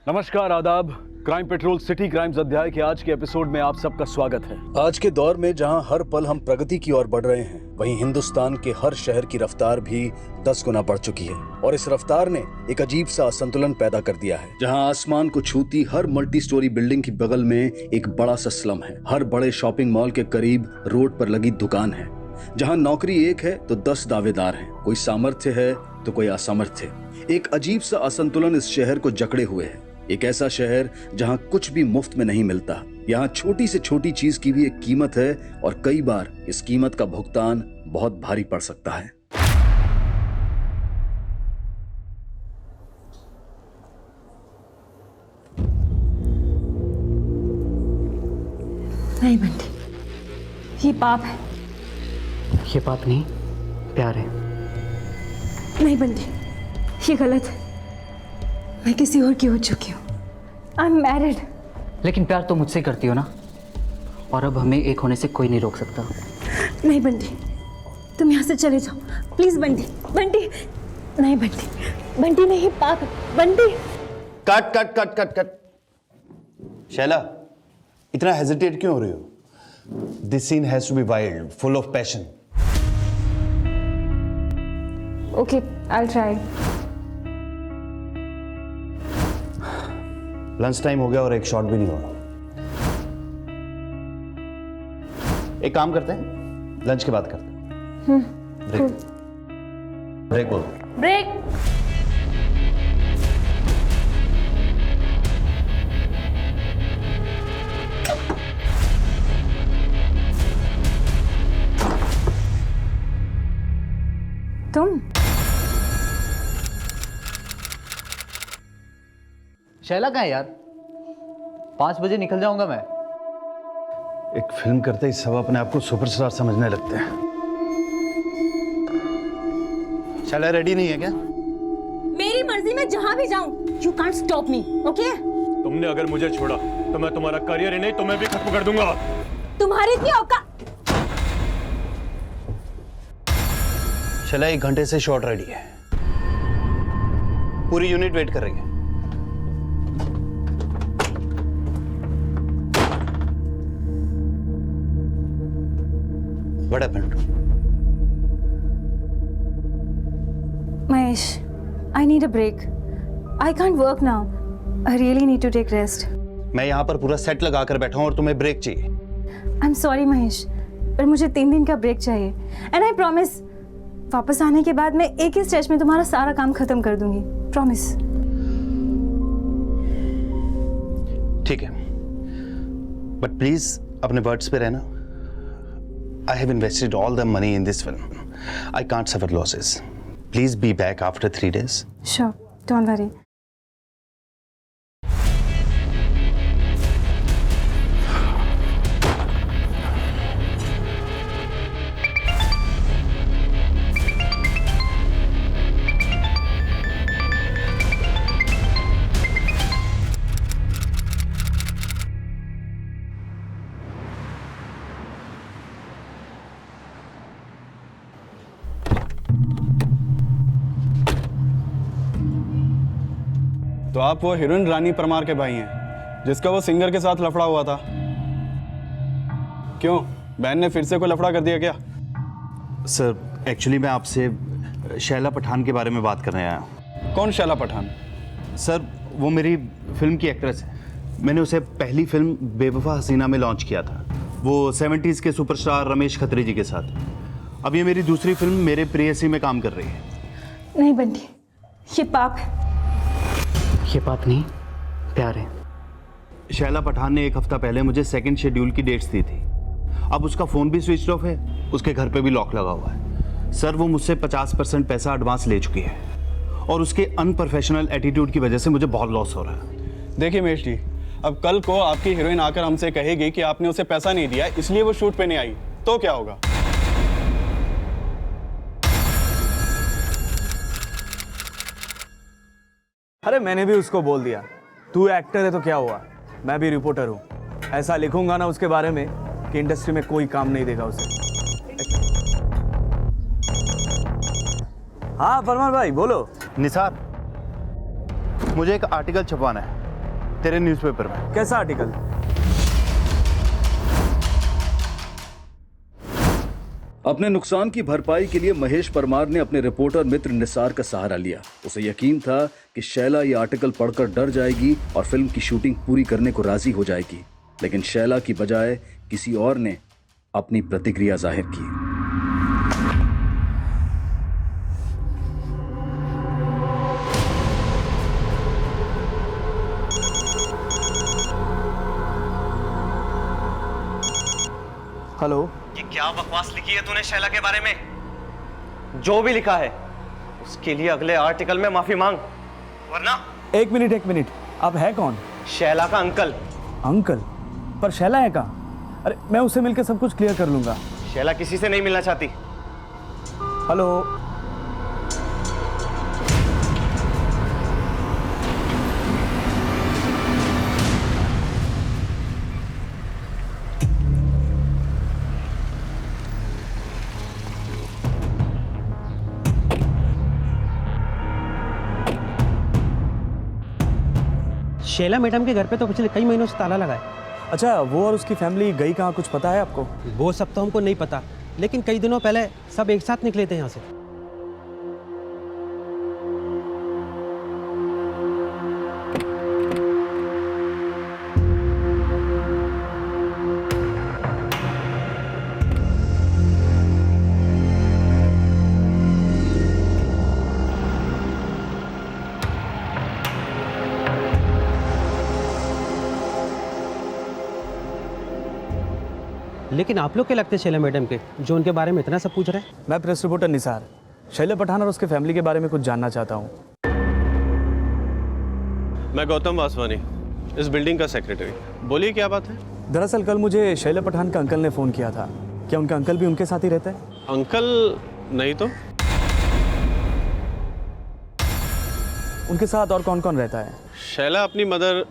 नमस्कार, आदाब। Crime petrol city crimes अध्याय के आज के एपिसोड में आप सबका स्वागत है। आज के दौर में जहां हर पल हम प्रगति की ओर बढ़ रहे हैं, वहीं हिंदुस्तान के हर शहर की रफ्तार भी 10 गुना बढ़ चुकी है। और इस रफ्तार ने एक अजीब सा असंतुलन पैदा कर दिया है, जहां आसमान को छूती हर मल्टी स्टोरी बिल्डिंग की बगल में एक बड़ा सा स्लम है। हर बड़े शॉपिंग मॉल के करीब रोड पर लगी दुकान है। जहां नौकरी एक है तो 10 दावेदार हैं। कोई सामर्थ्य है तो कोई असामर्थ्य। एक अजीब सा असंतुलन इस शहर को जकड़े हुए है। एक ऐसा शहर जहां कुछ भी मुफ्त में नहीं मिलता। यहाँ छोटी से छोटी चीज की भी एक कीमत है और कई बार इस कीमत का भुगतान बहुत भारी पड़ सकता है। नहीं बंटी, ये पाप है। ये पाप नहीं, प्यार है। नहीं बंटी, ये गलत है। मैं किसी और की हो चुकी हूँ। I am married. लेकिन प्यार तो मुझसे करती हो ना, और अब हमें एक होने से कोई नहीं रोक सकता। नहीं बंटी, तुम यहाँ से चले जाओ प्लीज। बंटी, बंटी नहीं, बंटी, बंटी नहीं, पाप है। Bunty, cut cut cut cut cut. Shaila, इतना हेजिटेट क्यों हो रही हो? This scene has to be wild, full of passion. Okay, I will try. Lunch time हो गया और एक शॉट भी नहीं हुआ। एक काम करते हैं, लंच के बाद करते हैं। ब्रेक ब्रेक बोलो। ब्रेक। तुम शैला कहाँ है यार? 5 बजे निकल जाऊंगा मैं। एक फिल्म करते ही सब अपने आप को सुपरस्टार समझने लगते हैं। शैला रेडी नहीं है क्या? मेरी मर्जी में जहां भी जाऊं, you can't stop me, okay? तुमने अगर मुझे छोड़ा तो मैं तुम्हारा करियर ही नहीं, तुम्हें भी खत्म कर दूंगा। तुम्हारी इतनी औकात। शैला, 1 घंटे से शॉट रेडी है। पूरी यूनिट वेट कर रही है। What happened? Mahesh, I need a break. I can't work now. I really need to take rest. मैं यहाँ पर पूरा सेट लगा कर बैठा हूँ और तुम्हें ब्रेक चाहिए। I'm sorry Mahesh, पर मुझे 3 दिन का ब्रेक चाहिए। And I promise, वापस आने के बाद मैं एक ही स्ट्रेच में तुम्हारा सारा काम खत्म कर दूंगी। Promise. ठीक है, बट प्लीज अपने वर्ड्स पे रहना। I have invested all the money in this film. I can't suffer losses. Please be back after 3 days. Sure, don't worry. तो आप वो हीरोइन रानी परमार के भाई हैं, जिसका वो सिंगर के साथ लफड़ा हुआ था। क्यों, बहन ने फिर से कोई लफड़ा कर दिया क्या? सर, एक्चुअली मैं आपसे शैला पठान के बारे में बात करने आया हूँ। कौन शैला पठान? सर, वो मेरी फिल्म की एक्ट्रेस है। मैंने उसे पहली फिल्म बेवफा हसीना में लॉन्च किया था, वो 70s के सुपरस्टार रमेश खत्री जी के साथ। अब ये मेरी दूसरी फिल्म मेरे प्रेयसी में काम कर रही है। नहीं बंटी, ये पाप है। ये पाप नहीं, प्यार है। शैला पठान ने 1 हफ्ता पहले मुझे सेकंड शेड्यूल की डेट्स दी थी। अब उसका फ़ोन भी स्विच ऑफ है, उसके घर पे भी लॉक लगा हुआ है। सर, वो मुझसे 50% पैसा एडवांस ले चुकी है और उसके अनप्रोफेशनल एटीट्यूड की वजह से मुझे बहुत लॉस हो रहा है। देखिए महेश जी, अब कल को आपकी हीरोइन आकर हमसे कहेगी कि आपने उसे पैसा नहीं दिया इसलिए वो शूट पे नहीं आई, तो क्या होगा? अरे मैंने भी उसको बोल दिया, तू एक्टर है तो क्या हुआ, मैं भी रिपोर्टर हूँ। ऐसा लिखूंगा ना उसके बारे में कि इंडस्ट्री में कोई काम नहीं देगा उसे। हाँ फरमान भाई बोलो। निसार, मुझे एक आर्टिकल छपवाना है। तेरे न्यूज़पेपर में। कैसा आर्टिकल? अपने नुकसान की भरपाई के लिए महेश परमार ने अपने रिपोर्टर मित्र निसार का सहारा लिया। उसे यकीन था कि शैला ये आर्टिकल पढ़कर डर जाएगी और फिल्म की शूटिंग पूरी करने को राजी हो जाएगी, लेकिन शैला की बजाय किसी और ने अपनी प्रतिक्रिया जाहिर की। हेलो। ये क्या बकवास लिखी है तूने शैला के बारे में? जो भी लिखा है उसके लिए अगले आर्टिकल में माफी मांग, वरना। एक मिनट, आप है कौन? शैला का अंकल। अंकल? पर शैला है कहाँ? अरे मैं उससे मिलकर सब कुछ क्लियर कर लूंगा। शैला किसी से नहीं मिलना चाहती। हेलो। शैला मैडम के घर पे तो पिछले कई महीनों से ताला लगा है। अच्छा, वो और उसकी फैमिली गई कहाँ, कुछ पता है आपको? वो सब तो हमको नहीं पता, लेकिन कई दिनों पहले सब एक साथ निकले थे यहाँ से। लेकिन आप लोग क्या लगते हैं शैला मैडम के, जो उनके बारे में इतना सब पूछ रहे हैं? मैं प्रेस रिपोर्टर निसार, शैला पठान और उसके फैमिली के बारे में कुछ जानना चाहता हूँ। मैं गौतम वासवानी, इस बिल्डिंग का सेक्रेटरी। बोलिए क्या बात है? दरअसल कल मुझे शैला पठान का अंकल ने फ़ोन किया था। क्या उनका अंकल भी उनके साथ ही रहता है? अंकल नहीं तो। उनके साथ और कौन कौन रहता है? शैला अपनी मदर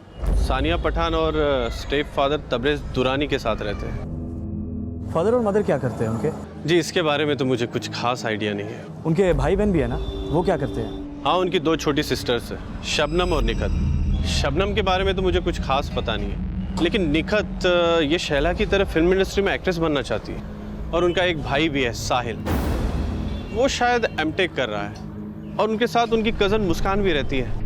सानिया पठान और स्टेप फादर तबरेज दुरानी के साथ रहते हैं। फादर और मदर क्या करते हैं उनके? जी, इसके बारे में तो मुझे कुछ खास आइडिया नहीं है। उनके भाई बहन भी है ना, वो क्या करते हैं? हाँ, उनकी 2 छोटी सिस्टर्स हैं, शबनम और निखत। शबनम के बारे में तो मुझे कुछ खास पता नहीं है, लेकिन निखत ये शैला की तरह फिल्म इंडस्ट्री में एक्ट्रेस बनना चाहती है। और उनका एक भाई भी है, साहिल, वो शायद एमटेक कर रहा है, और उनके साथ उनकी कज़न मुस्कान भी रहती है।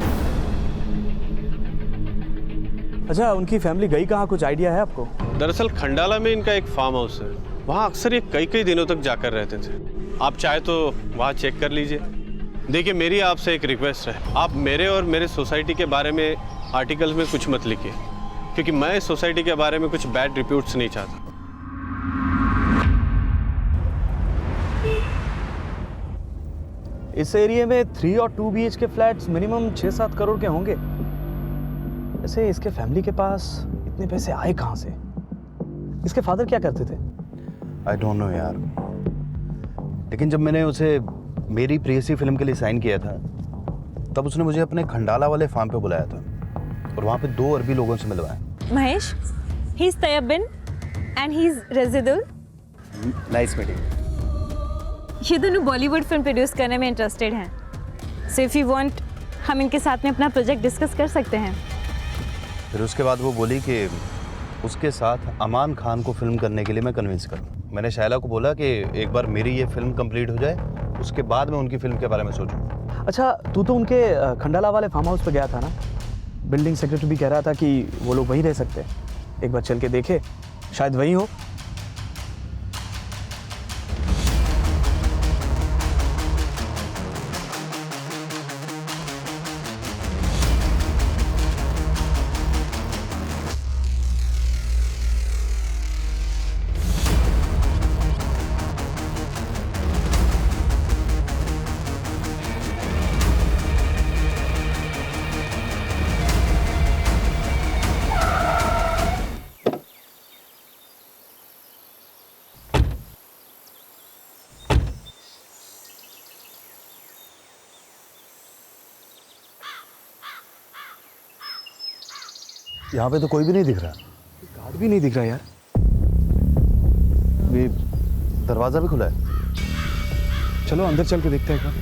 अच्छा, उनकी फैमिली गई कहाँ, कुछ आइडिया है आपको? दरअसल खंडाला में इनका एक फार्म हाउस है, वहाँ अक्सर ये कई कई दिनों तक जाकर रहते थे। आप चाहे तो वहाँ चेक कर लीजिए। देखिए, मेरी आपसे एक रिक्वेस्ट है, आप मेरे और मेरे सोसाइटी के बारे में आर्टिकल्स में कुछ मत लिखिए, क्योंकि मैं इस सोसाइटी के बारे में कुछ बैड रिपोर्ट्स नहीं चाहता। इस एरिया में 3 और 2 BHK फ्लैट्स मिनिमम 6-7 करोड़ के होंगे। वैसे इसके फैमिली के पास इतने पैसे आए कहाँ से? इसके फादर क्या करते थे? आई डोंट नो यार, लेकिन जब मैंने उसे मेरी प्रेयसी फिल्म के लिए साइन किया था, तब उसने मुझे अपने खंडाला वाले फार्म पे बुलाया था और वहाँ पे 2 अरबी लोगों से मिलवाया। Mahesh, he is Tayyab bin and he is Razidul. Nice meeting. ये दोनों बॉलीवुड फिल्म प्रोड्यूस करने में इंटरेस्टेड हैं, सो इफ यू वांट हम इनके साथ में अपना प्रोजेक्ट डिस्कस कर सकते हैं। फिर उसके बाद वो बोली कि उसके साथ अमान खान को फिल्म करने के लिए मैं कन्विंस करूं। मैंने शैला को बोला कि एक बार मेरी ये फिल्म कंप्लीट हो जाए, उसके बाद मैं उनकी फिल्म के बारे में सोचूं। अच्छा, तू तो उनके खंडाला वाले फार्म हाउस पे गया था ना? बिल्डिंग सेक्रेटरी भी कह रहा था कि वो लोग वहीं रह सकते हैं। एक बार चल के देखे, शायद वहीं हो। यहाँ पे तो कोई भी नहीं दिख रहा। गार्ड भी नहीं दिख रहा यार। ये दरवाज़ा भी खुला है। चलो अंदर चल के देखते हैं एक बार।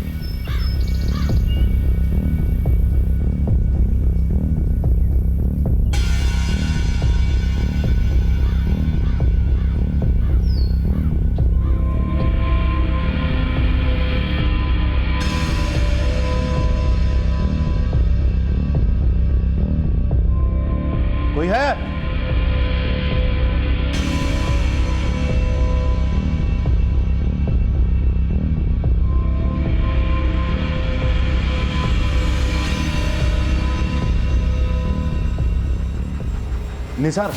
निसार,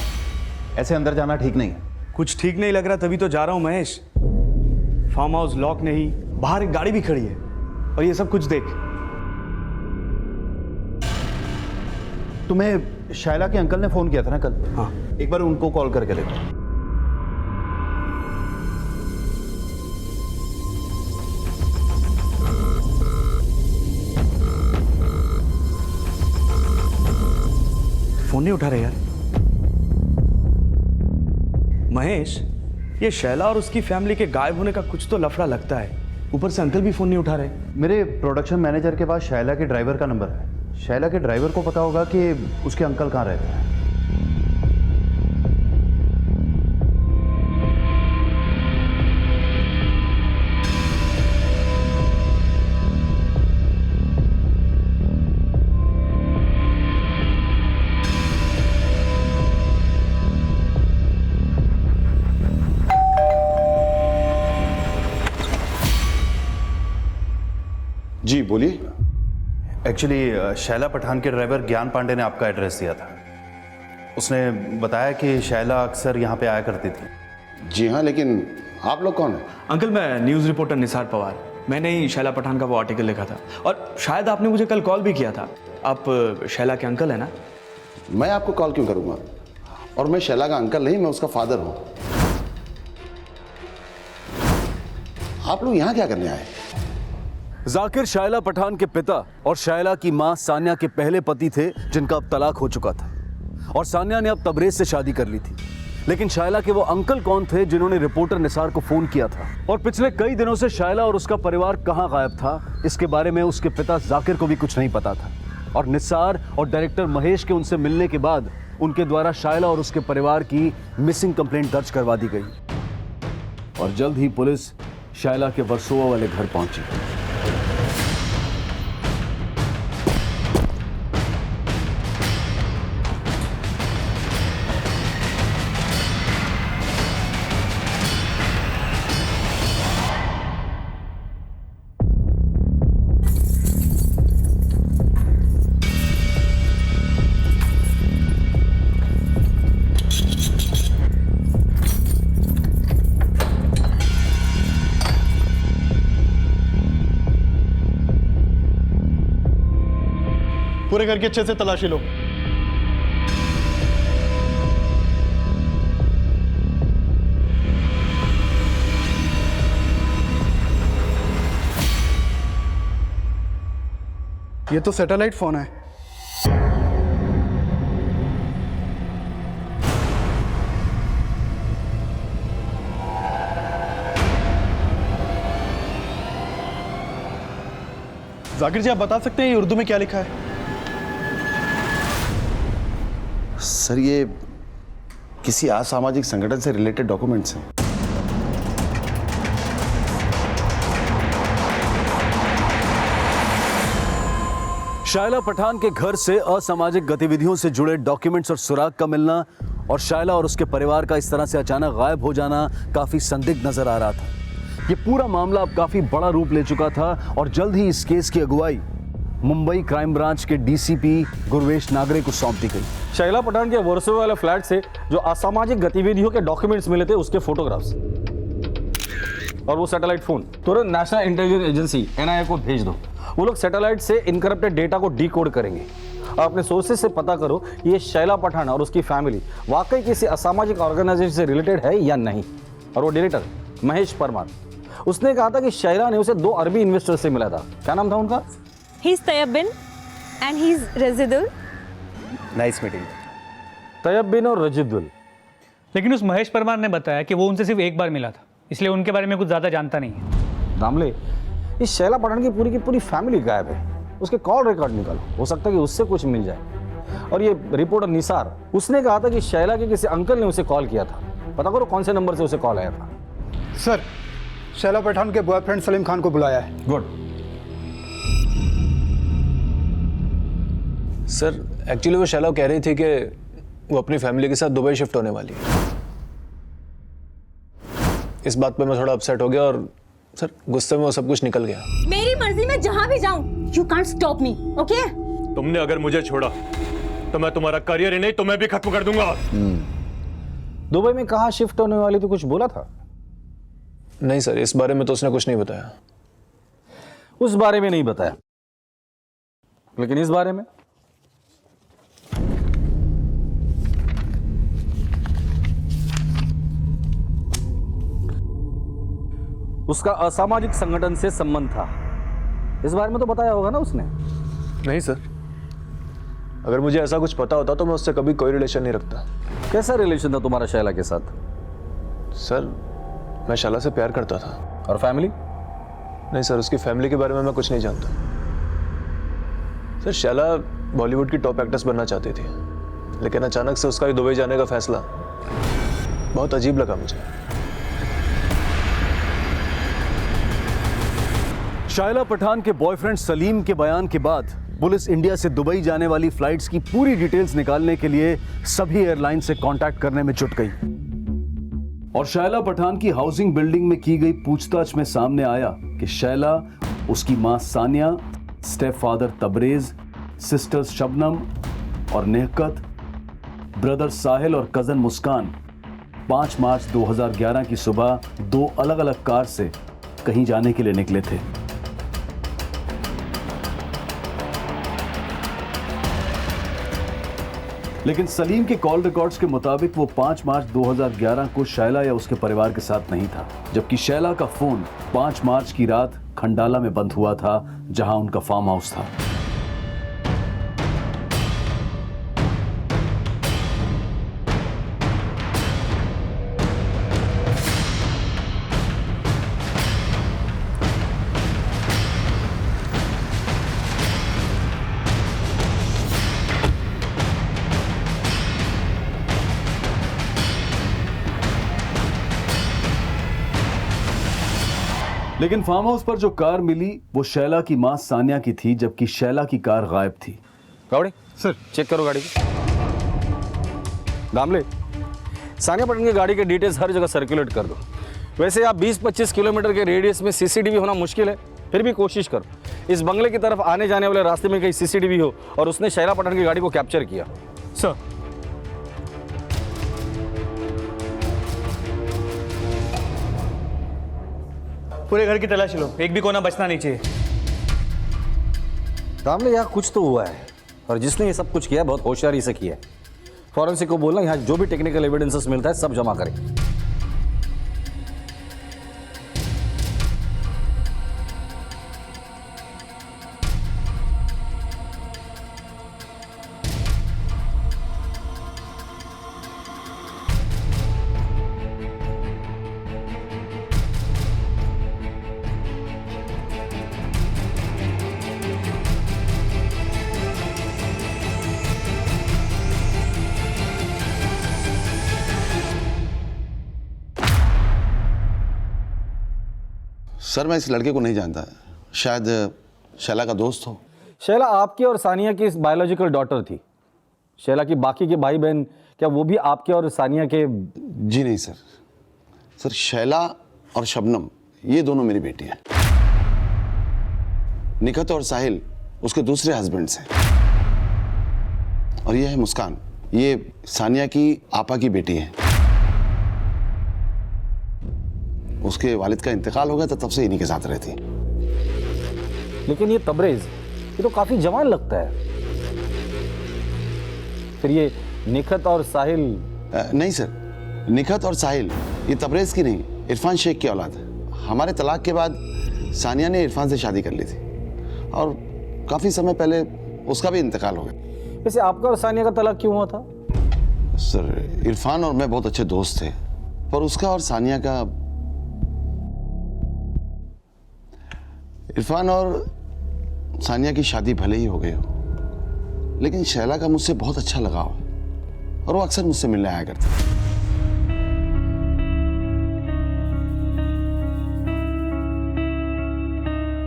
ऐसे अंदर जाना ठीक नहीं है। कुछ ठीक नहीं लग रहा तभी तो जा रहा हूँ महेश। फार्म हाउस लॉक नहीं, बाहर एक गाड़ी भी खड़ी है और ये सब कुछ देख। तुम्हें शायला के अंकल ने फोन किया था ना कल? हाँ। एक बार उनको कॉल करके देखो। फोन नहीं उठा रहे यार। महेश, ये शैला और उसकी फैमिली के गायब होने का कुछ तो लफड़ा लगता है। ऊपर से अंकल भी फोन नहीं उठा रहे। मेरे प्रोडक्शन मैनेजर के पास शैला के ड्राइवर का नंबर है। शैला के ड्राइवर को पता होगा कि उसके अंकल कहाँ रहते हैं। जी बोलिए। एक्चुअली शैला पठान के ड्राइवर ज्ञान पांडे ने आपका एड्रेस दिया था। उसने बताया कि शैला अक्सर यहाँ पे आया करती थी। जी हाँ, लेकिन आप लोग कौन हैं? अंकल, मैं न्यूज़ रिपोर्टर निसार पवार। मैंने ही शैला पठान का वो आर्टिकल लिखा था और शायद आपने मुझे कल कॉल भी किया था। आप शैला के अंकल है ना? मैं आपको कॉल क्यों करूंगा? और मैं शैला का अंकल नहीं, मैं उसका फादर हूं। आप लोग यहाँ क्या करने आए? जाकिर शायला पठान के पिता और शायला की मां सान्या के पहले पति थे, जिनका अब तलाक हो चुका था और सान्या ने अब तबरेज से शादी कर ली थी। लेकिन शायला के वो अंकल कौन थे जिन्होंने रिपोर्टर निसार को फोन किया था, और पिछले कई दिनों से शायला और उसका परिवार कहां गायब था, इसके बारे में उसके पिता जाकिर को भी कुछ नहीं पता था। और निसार और डायरेक्टर महेश के उनसे मिलने के बाद उनके द्वारा शायला और उसके परिवार की मिसिंग कंप्लेंट दर्ज करवा दी गई और जल्द ही पुलिस शायला के वर्सोवा वाले घर पहुंची। पूरे घर की अच्छे से तलाशी लो। ये तो सैटेलाइट फोन है। जाकिर जी, आप बता सकते हैं ये उर्दू में क्या लिखा है? सर, ये किसी असामाजिक संगठन से रिलेटेड डॉक्यूमेंट्स हैं। शायला पठान के घर से असामाजिक गतिविधियों से जुड़े डॉक्यूमेंट्स और सुराग का मिलना और शायला और उसके परिवार का इस तरह से अचानक गायब हो जाना काफी संदिग्ध नजर आ रहा था। ये पूरा मामला अब काफी बड़ा रूप ले चुका था और जल्द ही इस केस की अगुवाई मुंबई क्राइम ब्रांच के डीसीपी गुरवेश नागरे को सौंप दी गई। शैला पठान के वर्सोवा वाले फ्लैट से जो असामाजिक गतिविधियों के डॉक्यूमेंट्स मिले थे, उसके फोटोग्राफ्स और वो सैटेलाइट फोन तुरंत नेशनल इंटेलिजेंस एजेंसी NIA को भेज दो। वो लोग सैटेलाइट से इनकरप्टेड डेटा को डीकोड करेंगे। अपने सोर्सेज से पता करो ये शैला पठान और उसकी फैमिली वाकई किसी असामाजिक ऑर्गेनाइजेशन से रिलेटेड है या नहीं। और वो डायरेक्टर महेश परमार, उसने कहा था कि शैला ने उसे 2 अरबी इन्वेस्टर से मिला था। क्या नाम था उनका? He's Tayyab bin and he's Razidul. Nice meeting. Tayyab bin और रजिदुल। लेकिन उस महेश परमार ने बताया कि वो उनसे सिर्फ एक बार मिला था, इसलिए उनके बारे में कुछ ज़्यादा जानता नहीं है। दामले, इस शैला पठान की पूरी फैमिली गायब है। उसके कॉल रिकॉर्ड निकालो, हो सकता है कि उससे कुछ मिल जाए। और ये रिपोर्टर निसार, उसने कहा था कि शैला के किसी अंकल ने उसे कॉल किया था। पता करो कौन से नंबर से उसे कॉल आया था। सर, शैला पठान के बॉयफ्रेंड सलीम खान को बुलाया है। गुड। सर, एक्चुअली वो शैला कह रही थी कि वो अपनी फैमिली के साथ दुबई शिफ्ट होने वाली है। इस बात पे मैं थोड़ा अपसेट हो गया और सर गुस्से में वो सब कुछ निकल गया। मेरी मर्जी में जहां भी जाऊं, you can't stop me, okay? तुमने अगर मुझे छोड़ा तो मैं तुम्हारा करियर ही नहीं तुम्हें भी खत्म कर दूंगा। दुबई में कहाँ शिफ्ट होने वाली तो कुछ बोला था? नहीं सर, इस बारे में तो उसने कुछ नहीं बताया। उस बारे में नहीं बताया, लेकिन इस बारे में उसका असामाजिक संगठन से संबंध था। इस बारे में तो बताया होगा ना उसने? नहीं सर, अगर मुझे ऐसा कुछ पता होता तो मैं उससे कभी कोई रिलेशन नहीं रखता। कैसा रिलेशन था तुम्हारा शैला के साथ? सर, मैं शैला से प्यार करता था। और फैमिली? नहीं सर, उसकी फैमिली के बारे में मैं कुछ नहीं जानता। सर, शैला बॉलीवुड की टॉप एक्ट्रेस बनना चाहती थी, लेकिन अचानक से उसका दुबई जाने का फैसला बहुत अजीब लगा मुझे। शायला पठान के बॉयफ्रेंड सलीम के बयान के बाद पुलिस इंडिया से दुबई जाने वाली फ्लाइट्स की पूरी डिटेल्स निकालने के लिए सभी एयरलाइन से कांटेक्ट करने में जुट गई। और शायला पठान की हाउसिंग बिल्डिंग में की गई पूछताछ में सामने आया कि शैला, उसकी मां Sania, step father Tabrez, sisters Shabnam और नेहकत, ब्रदर साहिल और कजन मुस्कान 5 मार्च 2011 की सुबह 2 अलग-अलग कार से कहीं जाने के लिए निकले थे। लेकिन सलीम के कॉल रिकॉर्ड्स के मुताबिक वो 5 मार्च 2011 को शैला या उसके परिवार के साथ नहीं था, जबकि शैला का फोन 5 मार्च की रात खंडाला में बंद हुआ था, जहां उनका फार्म हाउस था। लेकिन फार्म हाउस पर जो कार मिली वो शैला की मां सानिया की थी, जबकि शैला की कार गायब थी। गाड़ी सर, चेक करो गाड़ी को। दामले, सानिया पठान की गाड़ी के डिटेल्स हर जगह सर्कुलेट कर दो। वैसे आप 20-25 किलोमीटर के रेडियस में सीसीटीवी होना मुश्किल है, फिर भी कोशिश करो इस बंगले की तरफ आने जाने वाले रास्ते में कहीं सीसीटीवी हो और उसने शैला पठान की गाड़ी को कैप्चर किया। सर, पूरे घर की तलाशी लो, एक भी कोना बचना नहीं चाहिए। दामले, यहाँ कुछ तो हुआ है और जिसने ये सब कुछ किया बहुत होशियारी से किया है। फॉरेंसिक को बोलना यहाँ जो भी टेक्निकल एविडेंसेस मिलता है सब जमा करें। सर, मैं इस लड़के को नहीं जानता, शायद शैला का दोस्त हो। शैला आपकी और सानिया की बायोलॉजिकल डॉटर थी। शैला की बाकी के भाई बहन क्या वो भी आपके और सानिया के? जी नहीं सर। सर, शैला और शबनम ये दोनों मेरी बेटी हैं। निखत और साहिल उसके दूसरे हस्बैंड्स हैं। और ये है मुस्कान, ये सानिया की आपा की बेटी है। उसके वालिद का इंतकाल हो गया तो तब से इन्हीं के साथ रहती। लेकिन ये तबरेज, ये तो काफी जवान लगता है। फिर ये निखत और साहिल? नहीं सर, निखत और साहिल ये तबरेज की नहीं, इरफान शेख की औलाद है। हमारे तलाक के बाद सानिया ने इरफान से शादी कर ली थी और काफी समय पहले उसका भी इंतकाल हो गया। वैसे आपका और सानिया का तलाक क्यों हुआ था? सर, इरफान और मैं बहुत अच्छे दोस्त थे, पर उसका और सानिया का, इरफान और सानिया की शादी भले ही हो गई हो, लेकिन शैला का मुझसे बहुत अच्छा लगाव है और वो अक्सर मुझसे मिलने आया करती।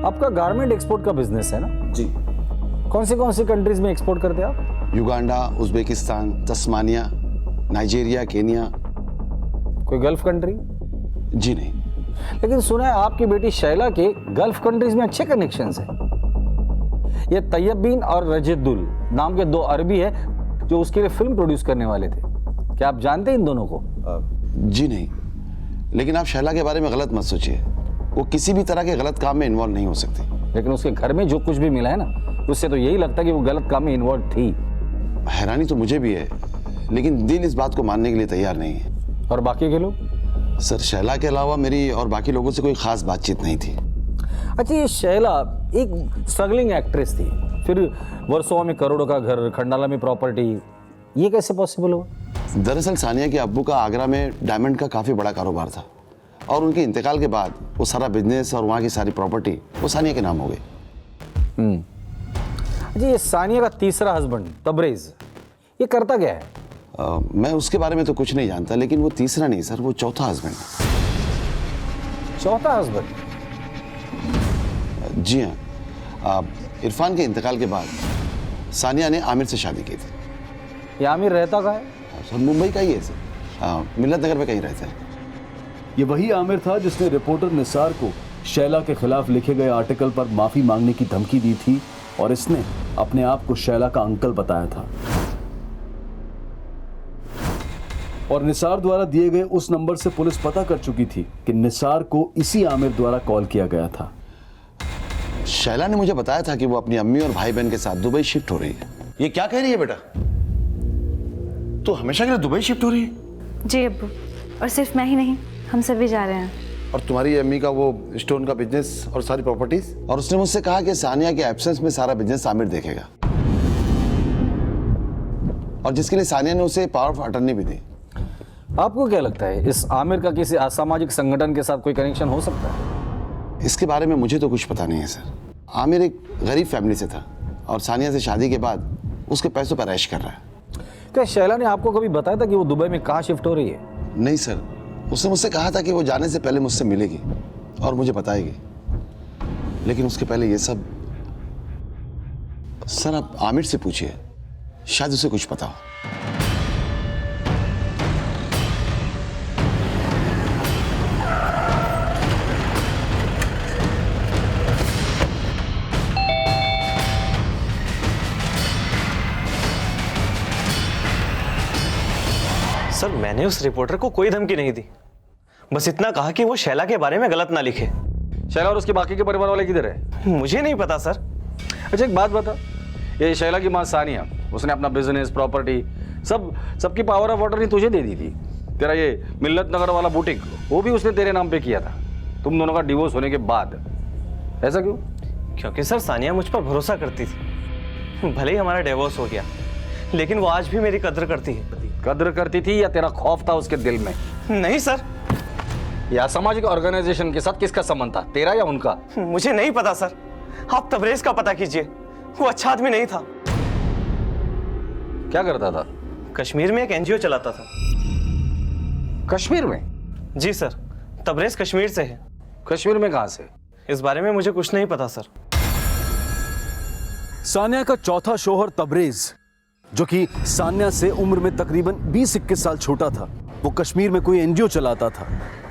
आपका गारमेंट एक्सपोर्ट का बिजनेस है ना? जी। कौन सी कंट्रीज में एक्सपोर्ट करते हैं आप? Uganda, Uzbekistan, Tasmania, Nigeria, Kenya. कोई गल्फ कंट्री? जी नहीं। लेकिन सुना है आपकी बेटी शैला के गल्फ कंट्रीज में अच्छे कनेक्शंस हैं। ये तैयब बिन और रजिदुल नाम के 2 अरबी है, जो उसके लिए फिल्म प्रोड्यूस करने वाले थे। क्या आप जानते हैं इन दोनों को? जी नहीं, लेकिन आप शैला के बारे में गलत मत सोचिए। वो किसी भी तरह के गलत काम में इन्वॉल्व नहीं हो सकती। लेकिन उसके घर में जो कुछ भी मिला है ना, उससे तो यही लगता है कि वो गलत काम में इन्वॉल्व थी। हैरानी तो मुझे भी है, लेकिन दिल इस बात को मानने के लिए तैयार नहीं है। और बाकी के लोग? सर, शैला के अलावा मेरी और बाकी लोगों से कोई खास बातचीत नहीं थी। अच्छा, ये शैला एक स्ट्रगलिंग एक्ट्रेस थी, फिर वर्सोवा में करोड़ों का घर, खंडाला में प्रॉपर्टी, ये कैसे पॉसिबल हुआ? दरअसल सानिया के अब्बू का आगरा में डायमंड का काफ़ी बड़ा कारोबार था, और उनके इंतकाल के बाद वो सारा बिजनेस और वहाँ की सारी प्रॉपर्टी वो सानिया के नाम हो गई। अच्छा, ये सानिया का तीसरा हस्बैंड तबरेज, ये करता क्या है? मैं उसके बारे में तो कुछ नहीं जानता, लेकिन वो तीसरा नहीं सर, वो चौथा हस्बैंड है। चौथा हस्बैंड? जी हाँ, इरफान के इंतकाल के बाद सानिया ने आमिर से शादी की थी। ये आमिर रहता कहाँ है? सर, मुंबई का ही है सर, मिल्लत नगर में कहीं रहता है। ये वही आमिर था जिसने रिपोर्टर निसार को शैला के खिलाफ लिखे गए आर्टिकल पर माफी मांगने की धमकी दी थी, और इसने अपने आप को शैला का अंकल बताया था। और निसार द्वारा दिए गए उस नंबर से पुलिस पता कर चुकी थी कि निसार को इसी आमिर द्वारा कॉल किया गया था। शैला ने मुझे बताया था कि वो अपनी अम्मी और भाई बहन के साथ दुबई शिफ्ट हो रही है। ये क्या कह रही है बेटा? तो हमेशा के लिए दुबई शिफ्ट हो रही है? जी अब्बू, और सिर्फ मैं ही नहीं, हम सभी जा रहे हैं। और तुम्हारी अम्मी का वो स्टोन का बिजनेस और सारी प्रॉपर्टीज? और उसने मुझसे कहा कि सानिया के एब्सेंस में सारा बिजनेस आमिर देखेगा, और जिसके लिए सानिया ने उसे पावर ऑफ अटर्नी भी दी। आपको क्या लगता है, इस आमिर का किसी असामाजिक संगठन के साथ कोई कनेक्शन हो सकता है? इसके बारे में मुझे तो कुछ पता नहीं है सर। आमिर एक गरीब फैमिली से था, और सानिया से शादी के बाद उसके पैसों पर ऐश कर रहा है। क्या शैला ने आपको कभी बताया था कि वो दुबई में कहाँ शिफ्ट हो रही है? नहीं सर, उसने मुझसे कहा था कि वो जाने से पहले मुझसे मिलेगी और मुझे बताएगी, लेकिन उसके पहले ये सब। सर, आप आमिर से पूछिए, शायद उसे कुछ पता हो। सर, मैंने उस रिपोर्टर को कोई धमकी नहीं दी, बस इतना कहा कि वो शैला के बारे में गलत ना लिखे। शैला और उसके बाकी के परिवार वाले किधर है? मुझे नहीं पता सर। अच्छा, एक बात बता, ये शैला की माँ सानिया, उसने अपना बिजनेस, प्रॉपर्टी सबकी पावर ऑफ अटर्नी तुझे दे दी थी। तेरा ये मिल्लत नगर वाला बुटीक, वो भी उसने तेरे नाम पे किया था, तुम दोनों का डिवोर्स होने के बाद। ऐसा क्यों? क्योंकि सर सानिया मुझ पर भरोसा करती थी। भले ही हमारा डिवोर्स हो गया, लेकिन वो आज भी मेरी कद्र करती है। कद्र करती थी या तेरा खौफ था उसके दिल में? नहीं सर। या सामाजिक ऑर्गेनाइजेशन के साथ किसका संबंध था, तेरा या उनका? मुझे नहीं पता सर, आप तबरेज का पता कीजिए, वो अच्छा आदमी नहीं था। क्या करता था? कश्मीर में एक एनजीओ चलाता था। कश्मीर में? जी सर, तबरेज कश्मीर से है। कश्मीर में कहां से? इस बारे में मुझे कुछ नहीं पता सर। सानिया का चौथा शौहर तबरेज, जो कि सानिया से उम्र में तकरीबन 20-21 साल छोटा था, वो कश्मीर में कोई एनजीओ चलाता था,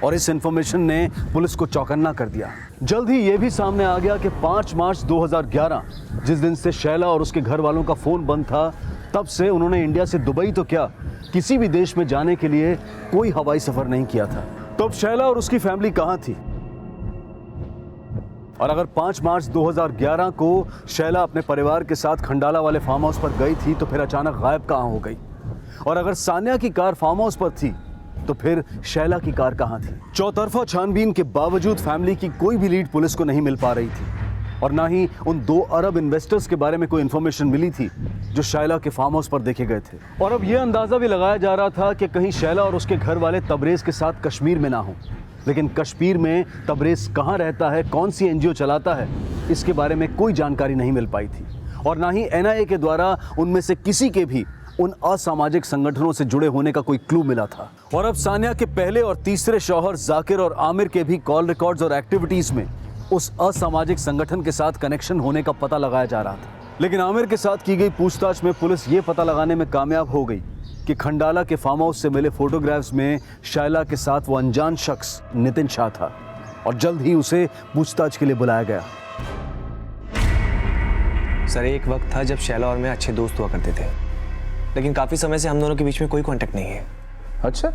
और इस इंफॉर्मेशन ने पुलिस को चौकन्ना कर दिया। जल्द ही यह भी सामने आ गया कि 5 मार्च 2011, जिस दिन से शैला और उसके घर वालों का फोन बंद था, तब से उन्होंने इंडिया से दुबई तो क्या, किसी भी देश में जाने के लिए कोई हवाई सफर नहीं किया था। तो अब शैला और उसकी फैमिली कहां थी? और अगर 5 मार्च 2011 को शैला अपने परिवार के साथ खंडाला वाले फार्म हाउस पर गई थी, तो फिर अचानक गायब कहां हो गई? और अगर सानिया की कार फार्म हाउस पर थी, तो फिर शैला की कार कहां थी? चौतरफा छानबीन के बावजूद फैमिली की कोई भी लीड पुलिस को नहीं मिल पा रही थी, और ना ही उन 2 अरब इन्वेस्टर्स के बारे में कोई इंफॉर्मेशन मिली थी जो शैला के फार्म हाउस पर देखे गए थे। और अब यह अंदाजा भी लगाया जा रहा था कि कहीं शैला और उसके घर वाले तबरेज के साथ कश्मीर में ना हो। लेकिन कश्मीर में तबरेज कहाँ रहता है, कौन सी एनजीओ चलाता है, इसके बारे में कोई जानकारी नहीं मिल पाई थी, और ना ही एनआईए के द्वारा उनमें से किसी के भी उन असामाजिक संगठनों से जुड़े होने का कोई क्लू मिला था। और अब सानिया के पहले और तीसरे शौहर जाकिर और आमिर के भी कॉल रिकॉर्ड्स और एक्टिविटीज में उस असामाजिक संगठन के साथ कनेक्शन होने का पता लगाया जा रहा था। लेकिन आमिर के साथ की गई पूछताछ में पुलिस ये पता लगाने में कामयाब हो गई कि खंडाला के फार्म हाउस से मिले फोटोग्राफ्स में शैला के साथ वो अनजान शख्स नितिन शाह था, और जल्द ही उसे पूछताछ के लिए बुलाया गया। सर, एक वक्त था जब शैला और मैं अच्छे दोस्त हुआ करते थे, लेकिन काफ़ी समय से हम दोनों के बीच में कोई कांटेक्ट नहीं है। अच्छा,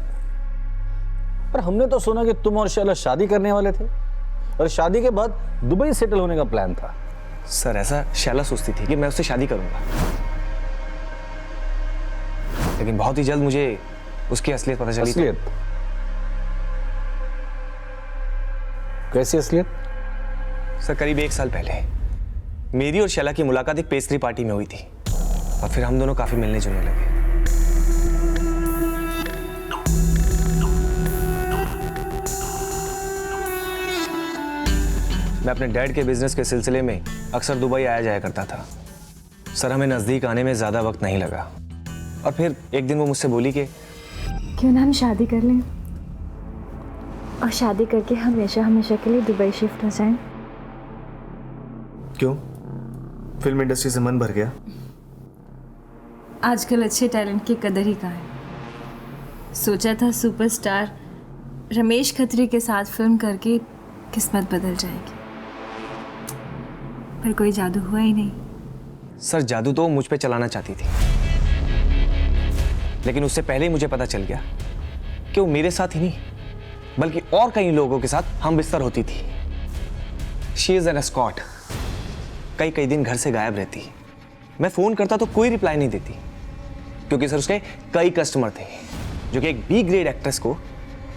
पर हमने तो सुना कि तुम और शैला शादी करने वाले थे और शादी के बाद दुबई सेटल होने का प्लान था। सर ऐसा शैला सोचती थी कि मैं उससे शादी करूंगा, लेकिन बहुत ही जल्द मुझे उसकी असलियत पता चली। असलियत? कैसी असलियत? सर करीब 1 साल पहले मेरी और शैला की मुलाकात एक पेस्ट्री पार्टी में हुई थी और फिर हम दोनों काफी मिलने जुलने लगे। मैं अपने डैड के बिजनेस के सिलसिले में अक्सर दुबई आया जाया करता था। सर हमें नजदीक आने में ज्यादा वक्त नहीं लगा और फिर एक दिन वो मुझसे बोली कि क्यों ना हम शादी कर लें और शादी करके हमेशा हमेशा के लिए दुबई शिफ्ट हो जाएं। क्यों, फिल्म इंडस्ट्री से मन भर गया? आजकल अच्छे टैलेंट की कदर ही कहाँ है। सोचा था सुपरस्टार रमेश खत्री के साथ फिल्म करके किस्मत बदल जाएगी, पर कोई जादू हुआ ही नहीं। सर जादू तो मुझ पे चलाना चाहती थी, लेकिन उससे पहले ही मुझे पता चल गया कि वो मेरे साथ ही नहीं बल्कि और कई लोगों के साथ हम बिस्तर होती थी। She is an escort. कई दिन घर से गायब रहती। मैं फोन करता तो कोई रिप्लाई नहीं देती, क्योंकि सर उसके कई कस्टमर थे जो कि एक बी ग्रेड एक्ट्रेस को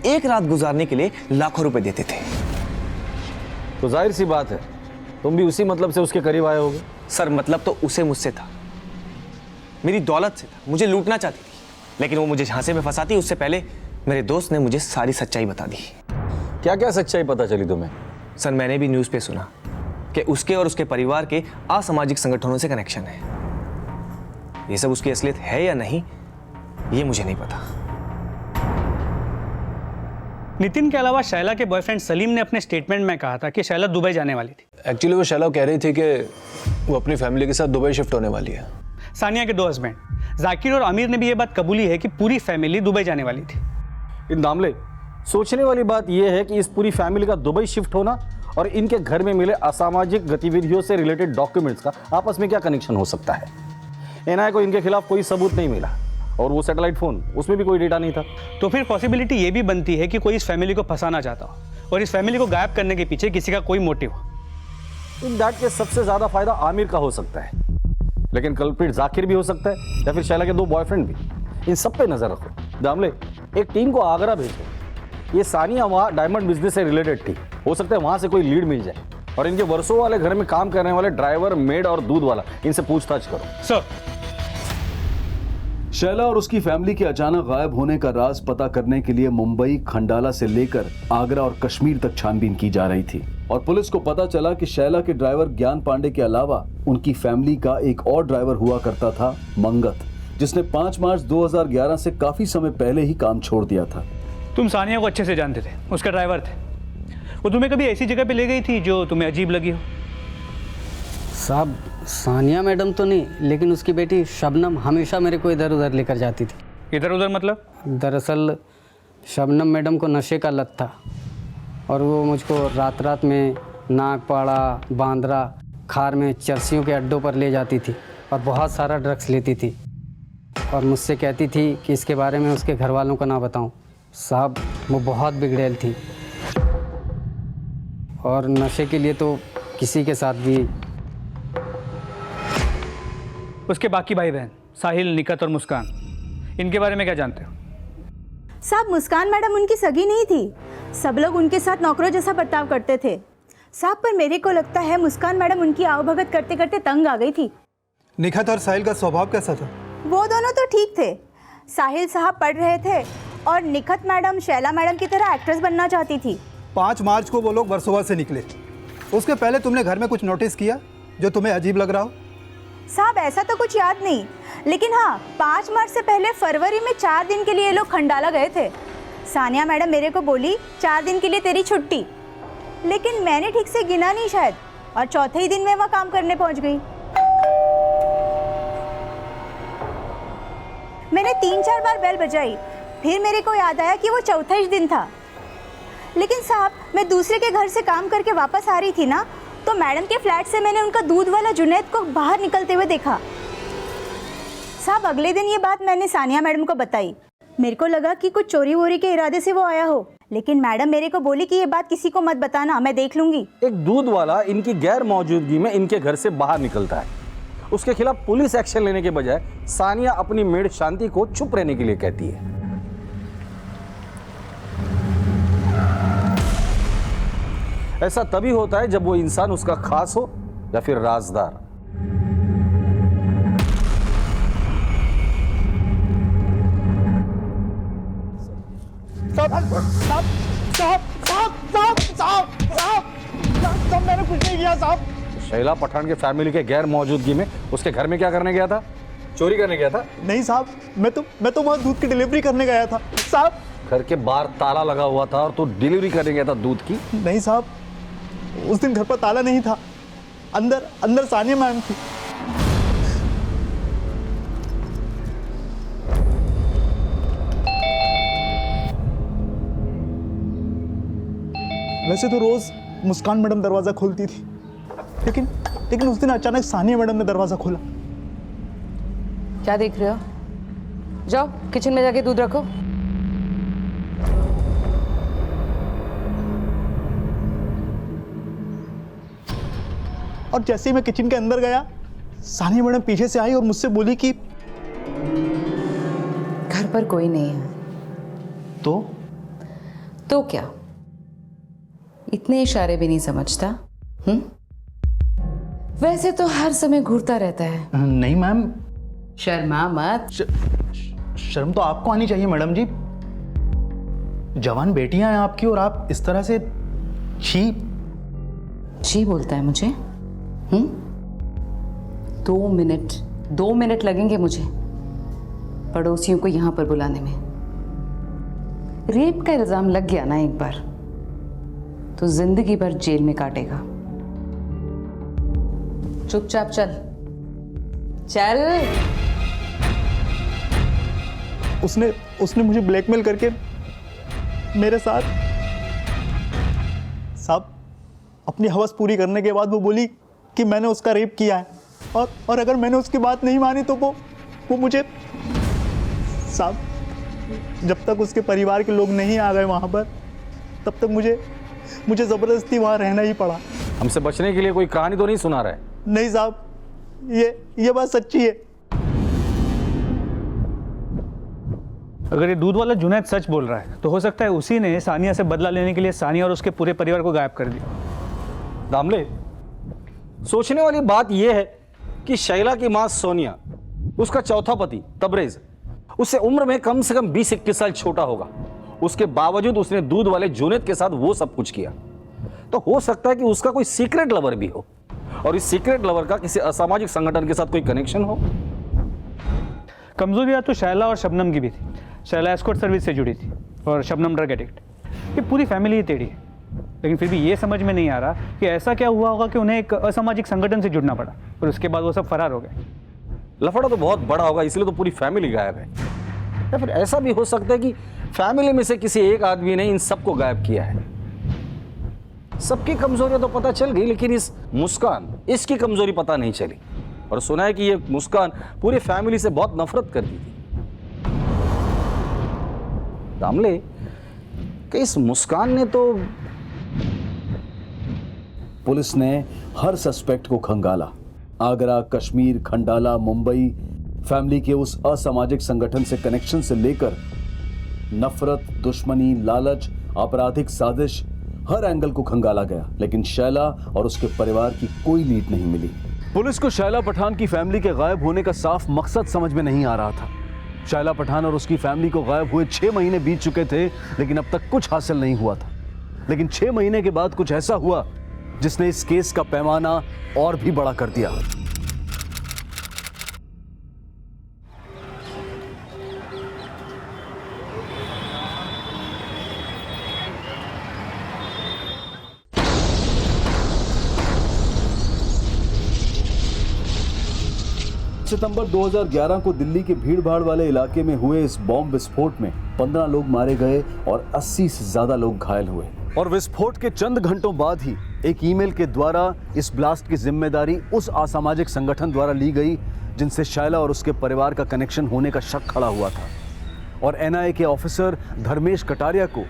एक रात गुजारने के लिए लाखों रुपए देते थे। तो जाहिर सी बात है तुम भी उसी मतलब से उसके करीब आए होगे। सर मतलब तो उसे मुझसे था, मेरी दौलत से था, मुझे लूटना चाहती थी, लेकिन वो मुझे झांसे में फंसाती उससे पहले मेरे दोस्त ने मुझे सारी सच्चाई बता दी। क्या क्या सच्चाई पता चली तुम्हें? सर मैंने भी न्यूज़ पे सुना कि उसके और उसके परिवार के असामाजिक संगठनों से कनेक्शन है। ये सब उसकी असलियत है या नहीं ये मुझे नहीं पता। नितिन के अलावा शैला के बॉयफ्रेंड सलीम ने अपने स्टेटमेंट में कहा था कि शैला दुबई जाने वाली थी। एक्चुअली वो शैला कह रही थी कि वो अपनी फैमिली के साथ दुबई शिफ्ट होने वाली है। सानिया के 2 हस्बैंड जाकिर और आमिर ने भी ये बात कबूली है कि पूरी फैमिली दुबई जाने वाली थी। इन दामले, सोचने वाली बात यह है कि इस पूरी फैमिली का दुबई शिफ्ट होना और इनके घर में मिले असामाजिक गतिविधियों से रिलेटेड डॉक्यूमेंट्स का आपस में क्या कनेक्शन हो सकता है? एनआईए को इनके खिलाफ कोई सबूत नहीं मिला और वो सैटेलाइट फोन, उसमें भी कोई डेटा नहीं था। तो फिर पॉसिबिलिटी ये भी बनती है कि कोई इस फैमिली को फंसाना चाहता हो और इस फैमिली को गायब करने के पीछे किसी का कोई मोटिव हो। इन दैट केस सबसे ज्यादा फायदा आमिर का हो सकता है, लेकिन कल्प्रिट जाकिर भी हो सकता है या फिर शैला के 2 बॉयफ्रेंड भी। इन सब पे नजर रखो। दामले, एक टीम को आगरा भेजो। ये सानिया वहाँ डायमंड बिजनेस से रिलेटेड थी, हो सकता है वहां से कोई लीड मिल जाए। और इनके वर्षों वाले घर में काम करने वाले ड्राइवर, मेड और दूध वाला, इनसे पूछताछ करो। सर, शैला और उसकी फैमिली के अचानक गायब होने का राज पता करने के लिए मुंबई, खंडाला से लेकर आगरा और कश्मीर तक छानबीन की जा रही थी और पुलिस को पता चला कि शैला के ड्राइवर ज्ञान पांडे के अलावा उनकी फैमिली का एक और ड्राइवर हुआ करता था, मंगत, जिसने 5 मार्च 2011 से काफी समय पहले ही काम छोड़ दिया था। तुम सानिया को अच्छे से जानते थे, उसका ड्राइवर थे। वो तुम्हें कभी ऐसी जगह पे ले गई थी जो तुम्हें अजीब लगी हो? साहब, सानिया मैडम तो नहीं, लेकिन उसकी बेटी शबनम हमेशा मेरे को इधर उधर लेकर जाती थी। इधर उधर मतलब? दरअसल शबनम मैडम को नशे का लत था और वो मुझको रात रात में नागपाड़ा, बांद्रा, खार में चरसियों के अड्डों पर ले जाती थी और बहुत सारा ड्रग्स लेती थी और मुझसे कहती थी कि इसके बारे में उसके घर वालों का ना बताऊं। साहब, वो बहुत बिगड़ैल थी और नशे के लिए तो किसी के साथ भी। उसके बाकी भाई बहन साहिल, निकत और मुस्कान, इनके बारे में क्या जानते हो? साहब, मुस्कान मैडम उनकी सगी नहीं थी। सब लोग उनके साथ नौकरों जैसा बर्ताव करते थे साहब, पर मेरे को लगता है मुस्कान मैडम उनकी आवभगत करते करते तंग आ गई थी। निखत और साहिल का स्वभाव कैसा था? वो दोनों तो ठीक थे। साहिल साहब पढ़ रहे थे और निखत मैडम शैला मैडम की तरह एक्ट्रेस बनना चाहती थी। 5 मार्च को वो लोग वर्सोवा से निकले। उसके पहले तुमने घर में कुछ नोटिस किया जो तुम्हें अजीब लग रहा हो? साहब, ऐसा तो कुछ याद नहीं, लेकिन हाँ, 5 मार्च से पहले फरवरी में 4 दिन के लिए ये लोग खंडाला गए थे। सानिया मैडम मेरे को बोली 4 दिन के लिए तेरी छुट्टी, लेकिन मैंने ठीक से गिना नहीं शायद, और चौथे ही दिन में वहाँ काम करने पहुँच गई। मैंने 3-4 बार बेल बजाई, फिर मेरे को याद आया कि वो चौथा ही दिन था। लेकिन साहब, मैं दूसरे के घर से काम करके वापस आ रही थी ना, तो मैडम के फ्लैट से मैंने उनका दूध वाला जुनैद को बाहर निकलते हुए देखा। साहब अगले दिन ये बात मैंने सानिया मैडम को बताई। मेरे को लगा कि कुछ चोरी वोरी के इरादे से वो आया हो, लेकिन मैडम मेरे को बोली कि ये बात किसी को मत बताना, मैं देख लूंगी। एक दूध वाला इनकी गैर मौजूदगी में इनके घर से बाहर निकलता है, उसके खिलाफ पुलिस एक्शन लेने के बजाय सानिया अपनी मेड शांति को चुप रहने के लिए कहती है। ऐसा तभी होता है जब वो इंसान उसका खास हो या फिर राजदार। मैंने कुछ नहीं किया साहब। शैला पठान के फैमिली के गैर मौजूदगी में उसके घर में क्या करने गया था? चोरी करने गया था? नहीं साहब, मैं तो वहाँ दूध की डिलीवरी करने गया था साहब। घर के बाहर ताला लगा हुआ था और तू डिलीवरी करने गया था दूध की? नहीं साहब, उस दिन घर पर ताला नहीं था, अंदर सानिया मैम थी। वैसे तो रोज मुस्कान मैडम दरवाजा खोलती थी, लेकिन उस दिन अचानक सानिया मैडम ने दरवाजा खोला। क्या देख रहे हो? जाओ किचन में जाके दूध रखो। और जैसे ही मैं किचन के अंदर गया, सानिया मैडम पीछे से आई और मुझसे बोली कि घर पर कोई नहीं है। तो क्या? इतने इशारे भी नहीं समझता? वैसे तो हर समय घूरता रहता है। नहीं मैम। शर्मा मत। शर्म तो आपको आनी चाहिए मैडम जी। जवान बेटियां हैं आपकी और आप इस तरह से छी बोलता है मुझे? 2 मिनट लगेंगे मुझे पड़ोसियों को यहां पर बुलाने में। रेप का इल्जाम लग गया ना एक बार तो जिंदगी भर जेल में काटेगा। चुपचाप चल। उसने मुझे ब्लैकमेल करके मेरे साथ साहब अपनी हवस पूरी करने के बाद वो बोली कि मैंने उसका रेप किया है और अगर मैंने उसकी बात नहीं मानी तो वो मुझे साहब जब तक उसके परिवार के लोग नहीं आ गए वहां पर तब तक मुझे जबरदस्ती वहां रहना ही पड़ा। हमसे बचने के लिए कोई कहानी तो नहीं सुना रहा है? नहीं साहब, ये बात सच्ची है। अगर ये दूध वाला जुनैद सच बोल रहा है तो हो सकता है उसी ने सानिया से बदला लेने के लिए सानिया और उसके पूरे परिवार को गायब कर दिया। दामले, सोचने वाली बात यह है कि शैला की मां सोनिया, उसका चौथा पति तबरेज, उससे उम्र में कम से कम 20-21 साल छोटा होगा। उसके बावजूद उसने दूध वाले जुनैद के साथ वो सब कुछ किया। तो हो सकता है कि उसका कोई सीक्रेट लवर भी हो और इस सीक्रेट लवर का किसी असामाजिक संगठन के साथ कोई कनेक्शन हो। कमजोरियां तो शैला और शबनम की भी थी। शैला एस्कॉर्ट सर्विस से जुड़ी थी और शबनम ड्रग एडिक्ट। ये पूरी फैमिली ही टेढ़ी है, लेकिन फिर भी ये समझ में नहीं आ रहा कि ऐसा क्या हुआ होगा कि उन्हें एक असामाजिक संगठन से जुड़ना पड़ा और उसके बाद वो सब फरार हो गए। लफड़ा तो बहुत बड़ा होगा, इसलिए तो पूरी फैमिली गायब है। या फिर ऐसा भी हो सकता है कि फैमिली में से किसी एक आदमी ने इन सबको गायब किया है। सबकी कमजोरियां तो पता चल गई, लेकिन इस मुस्कान, इसकी कमजोरी पता नहीं चली। और सुना है कि ये मुस्कान पूरी फैमिली से बहुत नफरत करती थी। दामले, कि इस मुस्कान ने तो पुलिस ने हर सस्पेक्ट को खंगाला। आगरा, कश्मीर, खंडाला, मुंबई, फैमिली के उस असामाजिक संगठन से कनेक्शन से लेकर नफरत, दुश्मनी, लालच, आपराधिक साजिश, हर एंगल को खंगाला गया, लेकिन शैला और उसके परिवार की कोई लीड नहीं मिली। पुलिस को शैला पठान की फैमिली के गायब होने का साफ मकसद समझ में नहीं आ रहा था। शैला पठान और उसकी फैमिली को गायब हुए 6 महीने बीत चुके थे, लेकिन अब तक कुछ हासिल नहीं हुआ था। लेकिन 6 महीने के बाद कुछ ऐसा हुआ जिसने इस केस का पैमाना और भी बड़ा कर दिया। सितंबर 2011 को दिल्ली के भीड़भाड़ वाले इलाके में हुए इस बॉम्ब विस्फोट में 15 लोग मारे गए और 80 से ज्यादा लोग घायल हुए। और विस्फोट के चंद घंटों बाद ही एक ईमेल के द्वारा इस ब्लास्ट की जिम्मेदारी उस असामाजिक संगठन द्वारा ली गई जिनसे शैला और उसके परिवार का कनेक्शन होने का शक खड़ा हुआ था, और एनआईए के ऑफिसर धर्मेश कटारिया को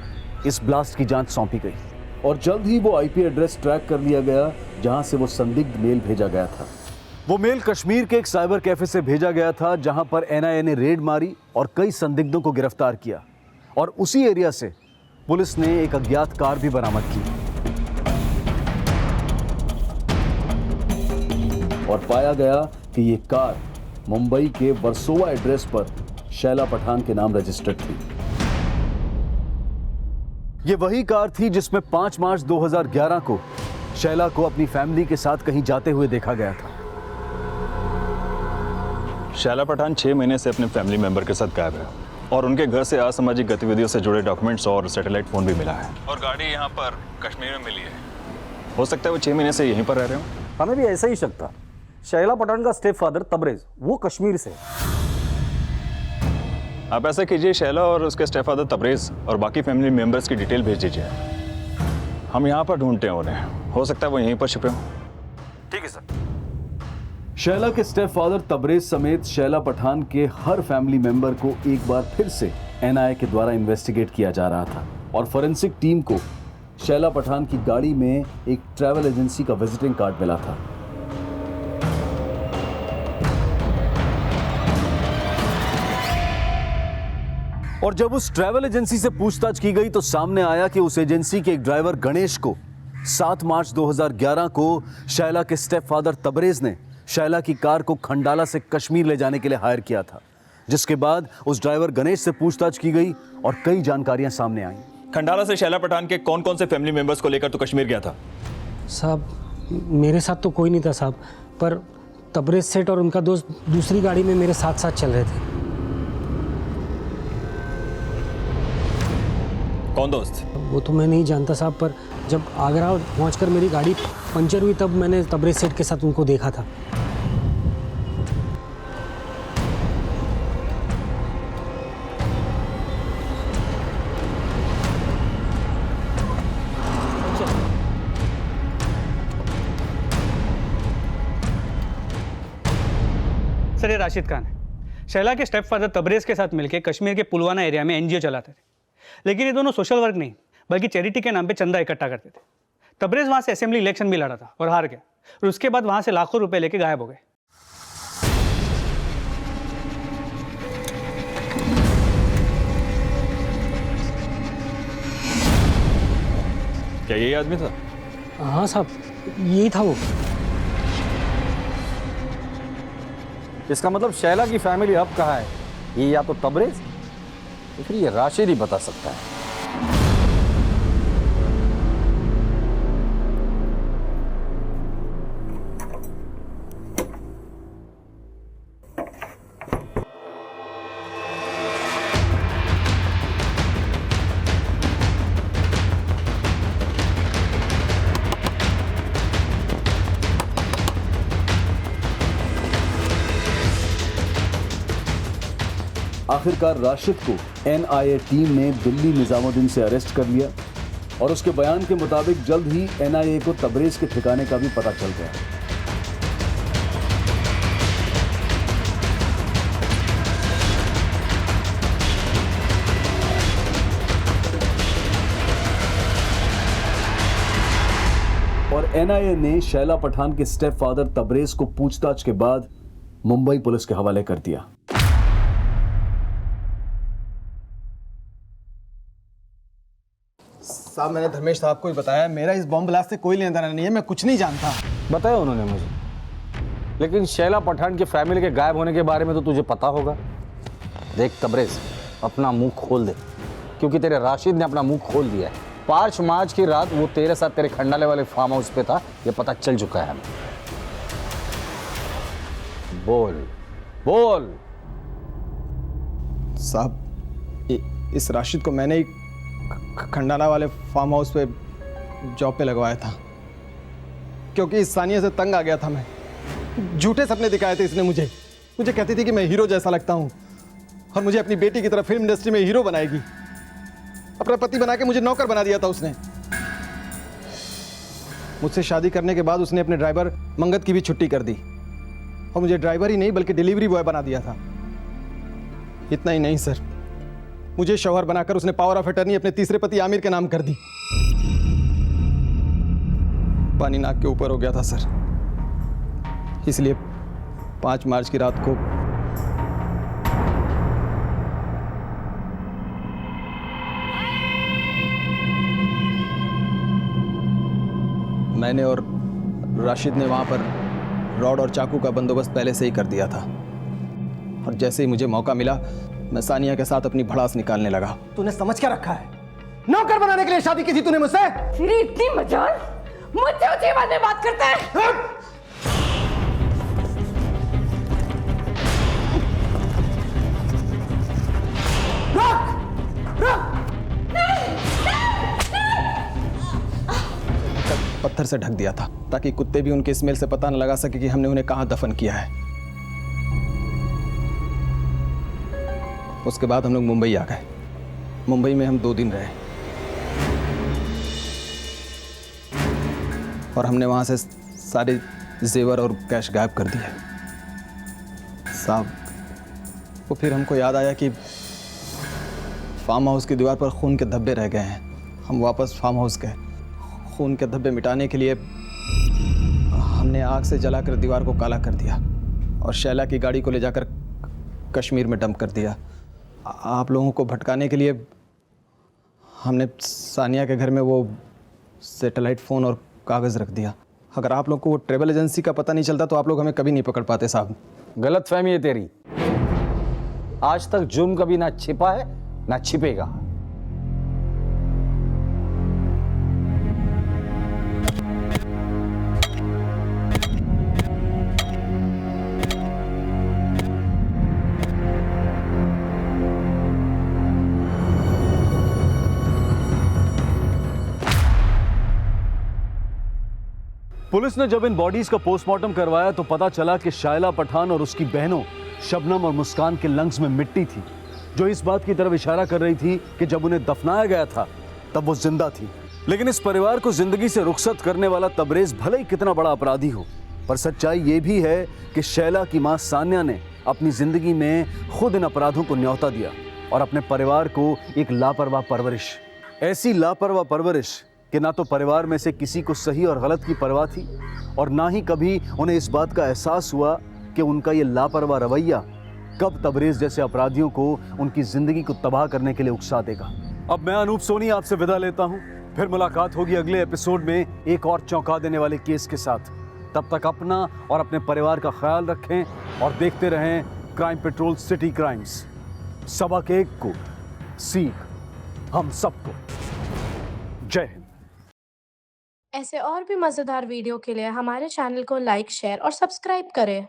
इस ब्लास्ट की जांच सौंपी गई और जल्द ही वो आईपी एड्रेस ट्रैक कर लिया गया जहां से वो संदिग्ध मेल भेजा गया था। वो मेल कश्मीर के एक साइबर कैफे से भेजा गया था जहां पर एनआईए ने रेड मारी और कई संदिग्धों को गिरफ्तार किया, और उसी एरिया से पुलिस ने एक अज्ञात कार भी बरामद की और पाया गया कि ये कार मुंबई के वर्सोवा एड्रेस पर शैला पठान के नाम रजिस्टर्ड थी। ये वही कार थी जिसमें 5 मार्च 2011 को शैला को अपनी फैमिली के साथ कहीं जाते हुए देखा गया था। शैला पठान 6 महीने से अपने फैमिली मेंबर के साथ गायब है और उनके घर से असामाजिक गतिविधियों से जुड़े डॉक्यूमेंट्स और सैटेलाइट फोन भी मिला है, और गाड़ी यहाँ पर कश्मीर में मिली है। हो सकता है वो 6 महीने से यहीं पर रह रहे हो। हमें भी ऐसा ही शक था। शैला पठान का स्टेप फादर तबरेज, वो कश्मीर से। आप ऐसा कीजिए, शैला और उसके स्टेप फादर तबरेज और बाकी फैमिली मेंबर्स की डिटेल भेज दीजिए। हम यहाँ पर ढूंढते हैं उन्हें, हो सकता है वो यहीं पर छिपे हों। ठीक है सर। शैला के स्टेप फादर तबरेज समेत शैला पठान के हर फैमिली मेंबर को एक बार फिर से एनआईए के द्वारा इन्वेस्टिगेट किया जा रहा था, और फॉरेंसिक टीम को शैला पठान की गाड़ी में एक ट्रैवल एजेंसी का विजिटिंग कार्ड मिला था। और जब उस ट्रैवल एजेंसी से पूछताछ की गई तो सामने आया कि उस एजेंसी के एक ड्राइवर गणेश को 7 मार्च 2011 को शैला के स्टेप फादर तबरेज ने शैला की कार को खंडाला से कश्मीर ले जाने के लिए हायर किया था, जिसके बाद उस ड्राइवर गणेश से पूछताछ की गई और कई जानकारियां सामने आईं। खंडाला से शैला पठान के कौन कौन से फैमिली मेंबर्स को लेकर तो कश्मीर गया था? साहब मेरे साथ तो कोई नहीं था साहब, पर तबरेज सेठ और उनका दोस्त दूसरी गाड़ी में मेरे साथ साथ चल रहे थे। कौन दोस्त? वो तो मैं नहीं जानता साहब, पर जब आगरा पहुंचकर मेरी गाड़ी पंचर हुई तब मैंने तबरेज सेठ के साथ उनको देखा था। सर ये राशिद खान है। शैला के स्टेप फादर तबरेज के साथ मिलकर कश्मीर के पुलवाना एरिया में एनजीओ चलाते थे, लेकिन ये दोनों सोशल वर्क नहीं बल्कि चैरिटी के नाम पे चंदा इकट्ठा करते थे। तबरेज वहां से असेंबली इलेक्शन भी लड़ा था और हार गया, और उसके बाद वहां से लाखों रुपए लेके गायब हो गए। क्या यही आदमी था? हाँ साहब यही था वो। इसका मतलब शैला की फैमिली अब कहाँ है? ये या तो तबरेज या फिर ये राशिद ही बता सकता है। आखिरकार राशिद को एनआईए टीम ने दिल्ली निजामुद्दीन से अरेस्ट कर लिया, और उसके बयान के मुताबिक जल्द ही एनआईए को तबरेज के ठिकाने का भी पता चल गया। और एनआईए ने शैला पठान के स्टेप फादर तबरेज को पूछताछ के बाद मुंबई पुलिस के हवाले कर दिया। साहब मैंने धर्मेश साहब को ही बताया, मेरा इस बॉम्ब ब्लास्ट से कोई लेना देना नहीं है, मैं कुछ नहीं जानता। बताया उन्होंने मुझे, लेकिन शैला पठान के फैमिली के गायब होने के बारे में तो तुझे पता होगा। देख तबरेज, अपना मुंह खोल दे, क्योंकि तेरे राशिद ने अपना मुंह खोल दिया है। 5 मार्च की रात वो तेरे साथ तेरे खंडाले वाले फार्म हाउस पे था, ये पता चल चुका है हमें। बोल बोल। साहब इस राशिद को मैंने खंडाला वाले फार्म हाउस पे जॉब पे लगवाया था, क्योंकि इस सानिया से तंग आ गया था मैं। झूठे सपने दिखाए थे इसने मुझे कहती थी कि मैं हीरो जैसा लगता हूँ और मुझे अपनी बेटी की तरह फिल्म इंडस्ट्री में हीरो बनाएगी। अपना पति बना के मुझे नौकर बना दिया था उसने। मुझसे शादी करने के बाद उसने अपने ड्राइवर मंगत की भी छुट्टी कर दी और मुझे ड्राइवर ही नहीं बल्कि डिलीवरी बॉय बना दिया था। इतना ही नहीं सर, मुझे शौहर बनाकर उसने पावर ऑफ अटर्नी अपने तीसरे पति आमिर के नाम कर दी। पानी नाक के ऊपर हो गया था सर, इसलिए 5 मार्च की रात को मैंने और राशिद ने वहां पर रॉड और चाकू का बंदोबस्त पहले से ही कर दिया था और जैसे ही मुझे मौका मिला मैं सानिया के साथ अपनी भड़ास निकालने लगा। तूने समझ क्या रखा है? नौकर बनाने के लिए शादी की थी तूने मुझसे? तेरी इतनी मजाल, मुझसे ऊंची आवाज में बात करता है। पत्थर से ढक दिया था ताकि कुत्ते भी उनके स्मेल से पता न लगा सके कि हमने उन्हें कहां दफन किया है। उसके बाद हम लोग मुंबई आ गए। मुंबई में हम 2 दिन रहे और हमने वहां से सारे जेवर और कैश गायब कर दिए। साहब, वो फिर हमको याद आया कि फार्म हाउस की दीवार पर खून के धब्बे रह गए हैं। हम वापस फार्म हाउस गए। खून के धब्बे मिटाने के लिए हमने आग से जलाकर दीवार को काला कर दिया और शैला की गाड़ी को ले जाकर कश्मीर में डंप कर दिया। आप लोगों को भटकाने के लिए हमने सानिया के घर में वो सैटेलाइट फ़ोन और कागज़ रख दिया। अगर आप लोग को वो ट्रैवल एजेंसी का पता नहीं चलता तो आप लोग हमें कभी नहीं पकड़ पाते साहब। गलत फहमी है तेरी। आज तक जुर्म कभी ना छिपा है ना छिपेगा। पुलिस ने जब इन बॉडीज का पोस्टमार्टम करवाया तो पता चला कि शायला पठान और उसकी बहनों शबनम और मुस्कान के लंग्स में मिट्टी थी, जो इस बात की तरफ इशारा कर रही थी कि जब उन्हें दफनाया गया था तब वो जिंदा थी। लेकिन इस परिवार को जिंदगी से रुखसत करने वाला तबरेज भले ही कितना बड़ा अपराधी हो, पर सच्चाई ये भी है कि शैला की मां सान्या ने अपनी जिंदगी में खुद इन अपराधों को न्योता दिया और अपने परिवार को एक लापरवाह परवरिश, ऐसी लापरवाह परवरिश कि ना तो परिवार में से किसी को सही और गलत की परवाह थी और ना ही कभी उन्हें इस बात का एहसास हुआ कि उनका ये लापरवाह रवैया कब तबरेज जैसे अपराधियों को उनकी जिंदगी को तबाह करने के लिए उकसा देगा। अब मैं अनूप सोनी आपसे विदा लेता हूं। फिर मुलाकात होगी अगले एपिसोड में एक और चौंका देने वाले केस के साथ। तब तक अपना और अपने परिवार का ख्याल रखें और देखते रहें क्राइम पेट्रोल सिटी क्राइम्स। सबक एक को, सीख हम सबको। जय हिंद। ऐसे और भी मज़ेदार वीडियो के लिए हमारे चैनल को लाइक, शेयर और सब्सक्राइब करें।